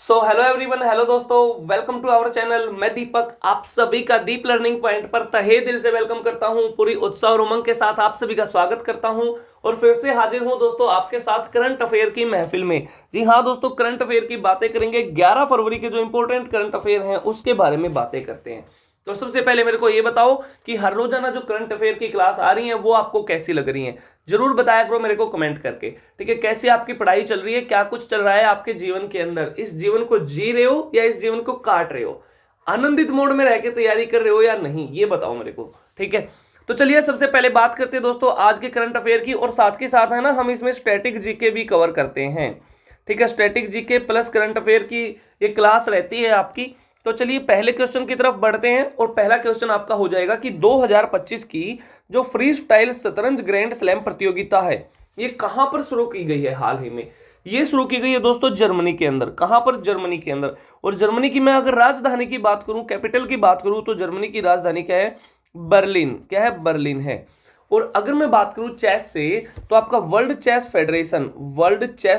So hello everyone, hello दोस्तों, welcome to our channel. मैं दीपक आप सभी का दीप लर्निंग पॉइंट पर तहे दिल से वेलकम करता हूं। पूरी उत्साह और उमंग के साथ आप सभी का स्वागत करता हूं और फिर से हाजिर हूं दोस्तों आपके साथ करंट अफेयर की महफिल में। जी हाँ दोस्तों, करंट अफेयर की बातें करेंगे। 11 फरवरी के जो इंपॉर्टेंट करंट अफेयर हैं उसके बारे में बातें करते हैं। तो सबसे पहले मेरे को ये बताओ कि हर रोजाना जो करंट अफेयर की क्लास आ रही है वो आपको कैसी लग रही है। जरूर बताया करो मेरे को कमेंट करके। ठीक है, कैसी आपकी पढ़ाई चल रही है, क्या कुछ चल रहा है आपके जीवन के अंदर। इस जीवन को जी रहे हो या इस जीवन को काट रहे हो, आनंदित मोड में रह के तैयारी कर रहे हो या नहीं, ये बताओ मेरे को। ठीक है, तो चलिए सबसे पहले बात करते हैं दोस्तों आज के करंट अफेयर की, और साथ के साथ है ना हम इसमें स्टैटिक जीके भी कवर करते हैं। ठीक है, static GK plus current affair की ये क्लास रहती है आपकी। तो चलिए पहले क्वेश्चन की तरफ बढ़ते हैं, और पहला क्वेश्चन आपका हो जाएगा कि 2025 की जो फ्री स्टाइल शतरंज ग्रैंड स्लैम प्रतियोगिता है ये कहां पर शुरू की गई है। हाल ही में ये शुरू की गई है दोस्तों जर्मनी के अंदर। कहां पर? जर्मनी के अंदर। और जर्मनी की मैं अगर राजधानी की बात करूं, कैपिटल की बात करूं, तो जर्मनी की राजधानी क्या है? बर्लिन। क्या है? बर्लिन है। और अगर मैं बात करूं चेस से, तो आपका वर्ल्ड चेस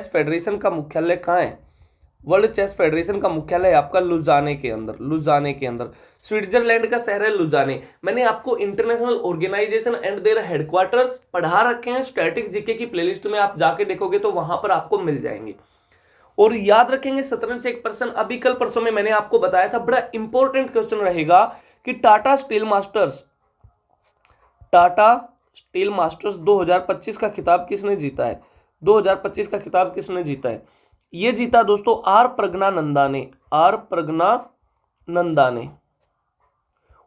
फेडरेशन का मुख्यालय कहां है? वर्ल्ड चेस फेडरेशन का मुख्यालय आपका लुजाने के अंदर। स्विट्जरलैंड का शहर है लुजाने। मैंने आपको international organisation and their headquarters पढ़ा रखे हैं स्टैटिक जीके की प्लेलिस्ट में, आप जाके देखोगे तो वहां पर आपको मिल जाएंगे। और याद रखेंगे शतरंज से एक पर्सन, अभी कल परसों में मैंने आपको बताया था, बड़ा इंपॉर्टेंट क्वेश्चन रहेगा कि टाटा स्टील मास्टर्स 2025 का खिताब किसने जीता है? 2025 का खिताब किसने जीता है? ये जीता दोस्तों आर प्रज्ञानंदा ने।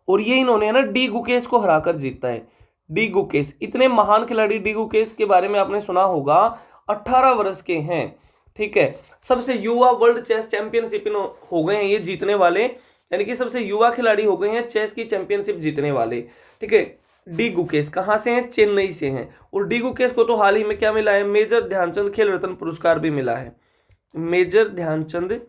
और ये इन्होंने है ना डी गुकेश को हराकर जीता है। डी गुकेश, इतने महान खिलाड़ी डी गुकेश के बारे में आपने सुना होगा। 18 वर्ष के हैं। ठीक है, सबसे युवा वर्ल्ड चेस चैंपियनशिप हो गए हैं ये जीतने वाले, यानी कि सबसे युवा खिलाड़ी हो गए हैं चेस की चैंपियनशिप जीतने वाले। ठीक है, डी गुकेश कहां से हैं? चेन्नई से हैं। और डी गुकेश को तो हाल ही में क्या मिला है? मेजर ध्यानचंद खेल रत्न पुरस्कार भी मिला है। मेजर ध्यानचंद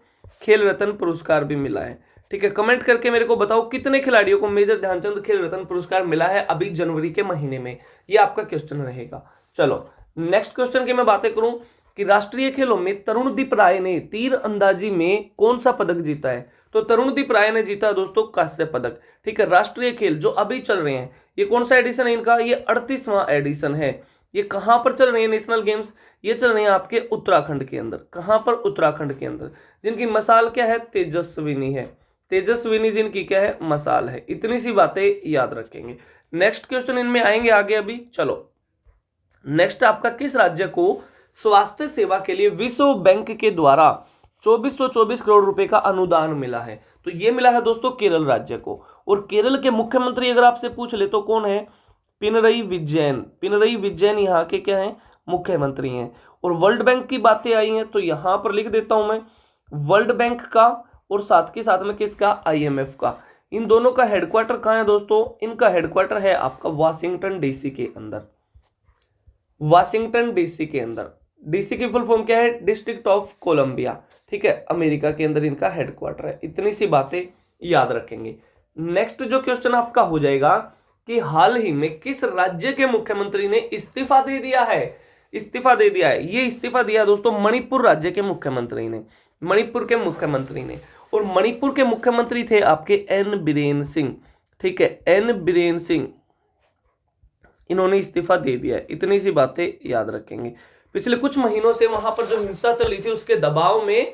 खेल रत्न पुरस्कार भी मिला है। ठीक है, कमेंट करके मेरे को बताओ कितने खिलाड़ियों को मेजर ध्यानचंद खेल रत्न पुरस्कार मिला है अभी जनवरी के महीने में। ये आपका क्वेश्चन रहेगा। चलो नेक्स्ट क्वेश्चन की मैं बातें करूं कि राष्ट्रीय खेलों में तरुणदीप राय ने तीर अंदाजी में कौन सा पदक जीता है? तो तरुणदीप राय ने जीता दोस्तों कांस्य पदक। ठीक है, राष्ट्रीय खेल जो अभी चल रहे हैं, ये कौन सा एडिशन है इनका? ये 38वां एडिशन है। ये कहां पर चल रहे हैं नेशनल गेम्स? ये चल रहे हैं आपके उत्तराखंड के अंदर। कहां पर? उत्तराखंड के अंदर। जिनकी मसाल क्या है? तेजस्विनी है। तेजस्विनी जिनकी क्या है? मसाल है। इतनी सी बातें याद रखेंगे। नेक्स्ट क्वेश्चन इनमें आएंगे आगे अभी। चलो नेक्स्ट, आपका किस राज्य को स्वास्थ्य सेवा के लिए विश्व बैंक के द्वारा 2424 करोड़ रुपए का अनुदान मिला है? तो ये मिला है दोस्तों केरल राज्य को। और केरल के मुख्यमंत्री अगर आपसे पूछ ले तो कौन है? पिनरई विजयन यहाँ के क्या हैं? मुख्यमंत्री हैं। और वर्ल्ड बैंक की बातें आई हैं तो यहां पर लिख देता हूं मैं वर्ल्ड बैंक का, और साथ के साथ में किसका? आईएमएफ का। इन दोनों का हेडक्वार्टर कहां है दोस्तों? इनका हेडक्वार्टर है आपका वाशिंगटन डीसी के अंदर। डीसी की फुल फॉर्म क्या है? District of Columbia. ठीक है, अमेरिका के अंदर इनका हेडक्वार्टर है। इतनी सी बातें याद रखेंगे। नेक्स्ट जो क्वेश्चन आपका हो जाएगा कि हाल ही में किस राज्य के मुख्यमंत्री ने इस्तीफा दे दिया है? ये इस्तीफा दिया दोस्तों मणिपुर राज्य के मुख्यमंत्री ने। और मणिपुर के मुख्यमंत्री थे आपके एन बीरेन सिंह। ठीक है, एन बीरेन सिंह, इन्होंने इस्तीफा दे दिया है। इतनी सी बातें याद रखेंगे। पिछले कुछ महीनों से वहां पर जो हिंसा चल रही थी उसके दबाव में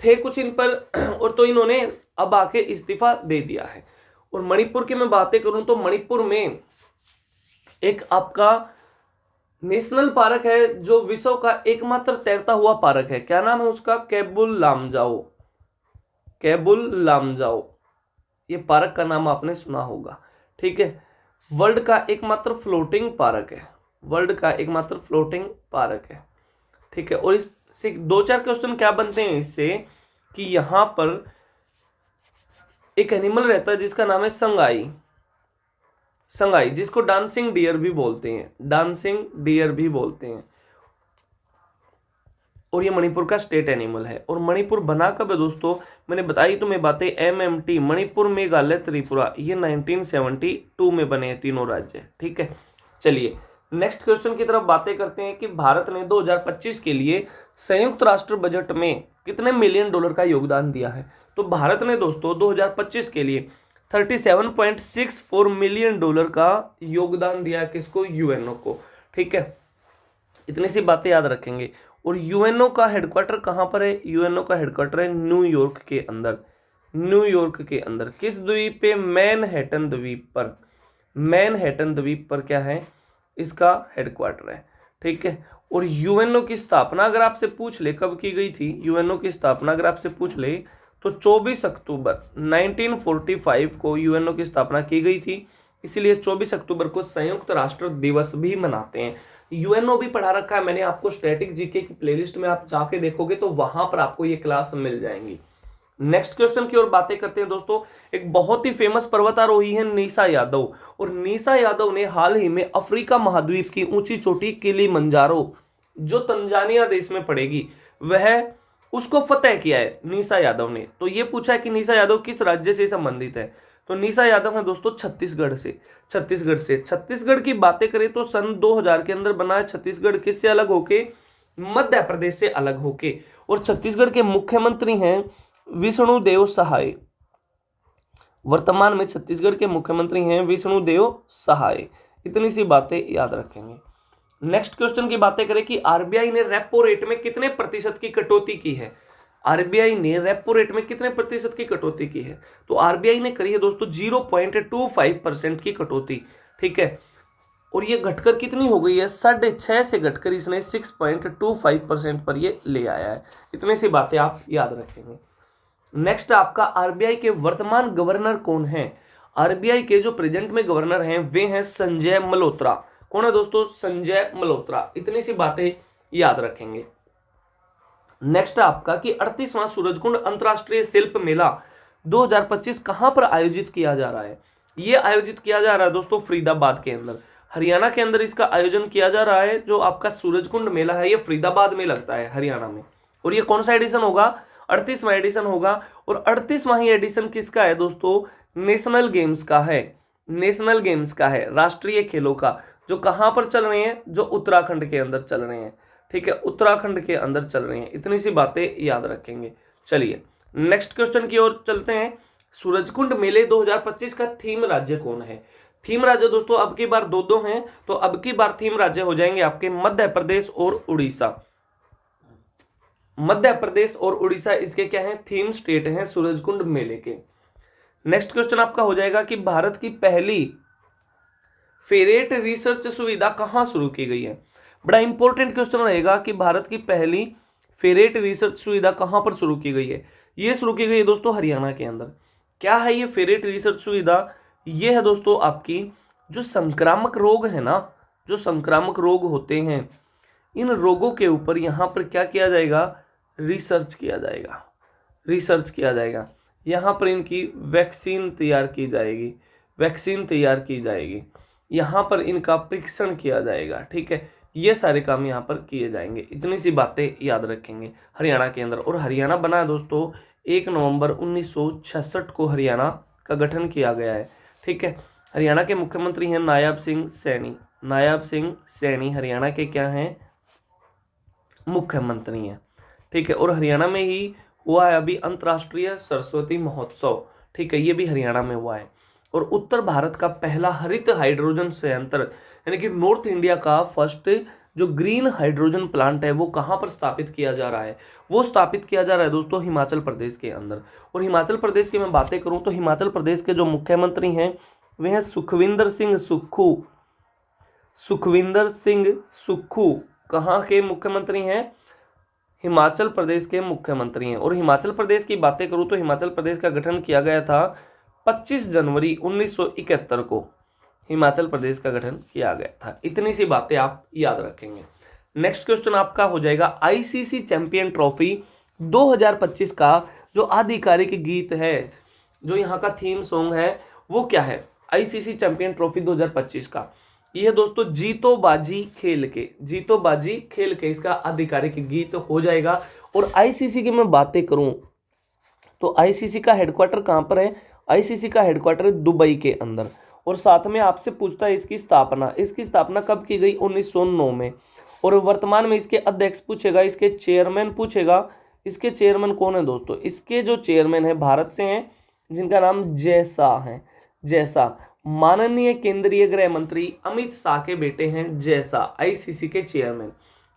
थे कुछ इन पर, और तो इन्होंने अब आके इस्तीफा दे दिया है। और मणिपुर की मैं बातें करूं तो मणिपुर में एक आपका नेशनल पार्क है जो विश्व का एकमात्र तैरता हुआ पार्क है। क्या नाम है उसका? केबुल लामजाओ। ये पार्क का नाम आपने सुना होगा। ठीक है, वर्ल्ड का एकमात्र फ्लोटिंग पार्क है। ठीक है, और इससे 2-4 क्वेश्चन क्या बनते हैं इससे कि यहां पर एक एनिमल रहता है जिसका नाम है संगाई, जिसको डांसिंग डियर भी बोलते हैं। और ये मणिपुर का स्टेट एनिमल है। और मणिपुर बना कब है दोस्तों? मैंने बताई तुम्हें बातें। MMT मणिपुर, मेघालय, त्रिपुरा, ये 1972 में बने हैं तीनों राज्य। ठीक है, चलिए नेक्स्ट क्वेश्चन की तरफ बातें करते हैं कि भारत ने 2025 के लिए संयुक्त राष्ट्र बजट में कितने मिलियन डॉलर का योगदान दिया है? तो भारत ने दोस्तों 2025 के लिए 37.64 मिलियन डॉलर का योगदान दिया है। किसको? यूएनओ को। ठीक है, इतनी सी बातें याद रखेंगे। और यूएनओ का हेडक्वार्टर कहाँ पर है? यूएनओ का हेडक्वार्टर है न्यूयॉर्क के अंदर। न्यूयॉर्क के अंदर किस द्वीप पे? मैनहट्टन द्वीप पर। मैनहट्टन द्वीप पर क्या है? इसका हेडक्वार्टर है। ठीक है, और यूएनओ की स्थापना अगर आपसे पूछ ले कब की गई थी, यूएनओ की स्थापना अगर आपसे पूछ ले तो 24 अक्टूबर 1945 को यूएनओ की स्थापना की गई थी। इसीलिए 24 अक्टूबर को संयुक्त राष्ट्र दिवस भी मनाते हैं। यूएनओ भी पढ़ा रखा है मैंने आपको, स्टैटिक जीके की प्लेलिस्ट में आप जाके देखोगे तो वहां पर आपको ये क्लास मिल जाएंगी। नेक्स्ट क्वेश्चन की ओर बातें करते हैं दोस्तों। एक बहुत ही फेमस पर्वतारोही है निशा यादव, और निशा यादव ने हाल ही में अफ्रीका महाद्वीप की ऊंची चोटी किलिमंजारो, जो तंजानिया देश में पड़ेगी, वह उसको फतेह किया है निशा यादव ने। तो ये पूछा है कि निशा यादव किस राज्य से संबंधित है? तो निशा यादव है दोस्तों छत्तीसगढ़ से। छत्तीसगढ़ की बातें करें तो सन 2000 के अंदर बना है छत्तीसगढ़। किससे अलग होके? मध्य प्रदेश से अलग होके। और छत्तीसगढ़ के मुख्यमंत्री हैं विष्णुदेव सहाय। वर्तमान में छत्तीसगढ़ के मुख्यमंत्री हैं विष्णुदेव सहाय। इतनी सी बातें याद रखेंगे। नेक्स्ट क्वेश्चन की बातें करें कि आरबीआई ने रेपो रेट में कितने प्रतिशत की कटौती की है? आरबीआई ने रेपो रेट में कितने प्रतिशत की कटौती की है? तो आरबीआई ने करी है दोस्तों 0.25% की कटौती। ठीक है, और ये घटकर कितनी हो गई है? 6.5 से घटकर इसने 6.25% पर ये ले आया है। इतनी सी बातें आप याद रखेंगे। नेक्स्ट आपका आरबीआई के वर्तमान गवर्नर कौन है? आरबीआई के जो प्रेजेंट में गवर्नर हैं वे हैं संजय मल्होत्रा। कौन है दोस्तों? संजय मल्होत्रा। इतनी सी बातें याद रखेंगे। नेक्स्ट आपका कि 38वां सूरजकुंड अंतरराष्ट्रीय शिल्प मेला 2025 कहां पर आयोजित किया जा रहा है? ये आयोजित किया जा रहा है दोस्तों फरीदाबाद के अंदर, हरियाणा के अंदर इसका आयोजन किया जा रहा है। जो आपका सूरजकुंड मेला है ये फरीदाबाद में लगता है, हरियाणा में। और ये कौन सा एडिशन होगा? 38वां एडिशन होगा। और 38वां ही एडिशन किसका है दोस्तों? नेशनल गेम्स का है। नेशनल गेम्स का है, राष्ट्रीय खेलों का, जो कहां पर चल रहे हैं? जो उत्तराखंड के अंदर चल रहे हैं। ठीक है, उत्तराखंड के अंदर चल रहे हैं। इतनी सी बातें याद रखेंगे। चलिए नेक्स्ट क्वेश्चन की ओर चलते हैं। सूरजकुंड मेले 2025 का थीम राज्य कौन है? थीम राज्य दोस्तों अब की बार दो हैं, तो अब की बार थीम राज्य हो जाएंगे आपके मध्य प्रदेश और उड़ीसा। मध्य प्रदेश और उड़ीसा इसके क्या हैं? थीम स्टेट हैं सूरजकुंड मेले के। नेक्स्ट क्वेश्चन आपका हो जाएगा कि भारत की पहली फेरेट रिसर्च सुविधा कहां शुरू की गई है? बड़ा इंपॉर्टेंट क्वेश्चन रहेगा कि भारत की पहली फेरेट रिसर्च सुविधा कहां पर शुरू की गई है? ये शुरू की गई है दोस्तों हरियाणा के अंदर। क्या है ये फेरेट रिसर्च सुविधा? ये है दोस्तों आपकी जो संक्रामक रोग है ना, जो संक्रामक रोग होते हैं, इन रोगों के ऊपर यहाँ पर क्या किया जाएगा? रिसर्च किया जाएगा। रिसर्च किया जाएगा। यहाँ पर इनकी वैक्सीन तैयार की जाएगी। वैक्सीन तैयार की जाएगी। यहाँ पर इनका परीक्षण किया जाएगा। ठीक है, ये सारे काम यहाँ पर किए जाएंगे। इतनी सी बातें याद रखेंगे हरियाणा के अंदर। और हरियाणा बना है दोस्तों 1 नवंबर 1966 को हरियाणा का गठन किया गया है। ठीक है, हरियाणा के मुख्यमंत्री हैं नायब सिंह सैनी। नायब सिंह सैनी हरियाणा के क्या हैं? मुख्यमंत्री हैं। ठीक है, और हरियाणा में ही हुआ है अभी अंतर्राष्ट्रीय सरस्वती महोत्सव। ठीक है, ये भी हरियाणा में हुआ है। और उत्तर भारत का पहला हरित हाइड्रोजन संयंत्र यानी कि नॉर्थ इंडिया का फर्स्ट जो ग्रीन हाइड्रोजन प्लांट है वो कहाँ पर स्थापित किया जा रहा है? वो स्थापित किया जा रहा है दोस्तों हिमाचल प्रदेश के अंदर। और हिमाचल प्रदेश की मैं बातें करूं तो हिमाचल प्रदेश के जो मुख्यमंत्री हैं वे हैं सुखविंदर सिंह सुक्खू। सुखविंदर सिंह सुक्खू कहाँ के मुख्यमंत्री हैं? हिमाचल प्रदेश के मुख्यमंत्री हैं। और हिमाचल प्रदेश की बातें करूं तो हिमाचल प्रदेश का गठन किया गया था 25 जनवरी 1971 को हिमाचल प्रदेश का गठन किया गया था। इतनी सी बातें आप याद रखेंगे। नेक्स्ट क्वेश्चन आपका हो जाएगा आईसीसी चैंपियन ट्रॉफी 2025 का जो आधिकारिक गीत है, जो यहाँ का थीम सॉन्ग है वो क्या है? आईसीसी चैंपियन ट्रॉफी 2025 का यह दोस्तों जीतो बाजी खेल के, जीतो बाजी खेल के इसका आधिकारिक गीत हो जाएगा। और आईसीसी की मैं बातें करूं तो आईसीसी का हेडक्वार्टर कहां पर है? आईसीसी का हेडक्वार्टर दुबई के अंदर। और साथ में आपसे पूछता है इसकी स्थापना कब की गई? 1909 में। और वर्तमान में इसके अध्यक्ष पूछेगा, इसके चेयरमैन पूछेगा, इसके चेयरमैन कौन है दोस्तों? इसके जो चेयरमैन है भारत से हैं, जिनका नाम जय शाह है। जय शाह माननीय केंद्रीय गृह मंत्री अमित शाह के बेटे हैं जय शाह, आईसीसी के चेयरमैन।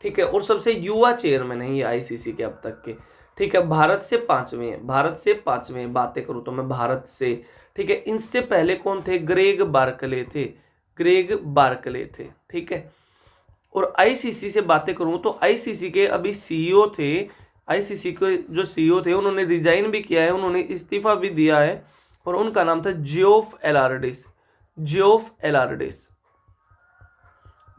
ठीक है, और सबसे युवा चेयरमैन है ये आईसीसी के अब तक के। ठीक है, भारत से 5वें हैं, भारत से 5वें हैं, बातें करूं तो मैं भारत से। ठीक है, इनसे पहले कौन थे? ग्रेग बार्कले थे, ग्रेग बार्कले थे। ठीक है, और आईसीसी से बातें करूं तो आईसीसी के अभी सीईओ थे, आईसीसी के जो सीईओ थे उन्होंने रिजाइन भी किया है, उन्होंने इस्तीफा भी दिया है, और उनका नाम था जियोफ एलार्डिस, जियोफ एलार्डिस,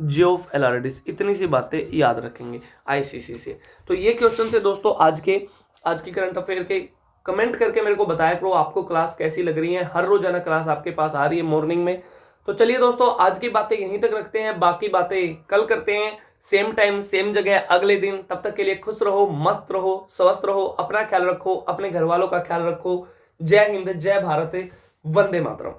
जियोफ एलार्डिस। इतनी सी बातें याद रखेंगे आईसीसी से। तो ये क्वेश्चन थे दोस्तों आज की करंट अफेयर के। कमेंट करके मेरे को बताया करो आपको क्लास कैसी लग रही है। हर रोजाना क्लास आपके पास आ रही है मॉर्निंग में। तो चलिए दोस्तों, आज की बातें यहीं तक रखते हैं, बाकी बातें कल करते हैं, सेम टाइम सेम जगह अगले दिन। तब तक के लिए खुश रहो, मस्त रहो, स्वस्थ रहो, अपना ख्याल रखो, अपने घर वालों का ख्याल रखो। जय हिंद, जय भारत, वंदे मातरम।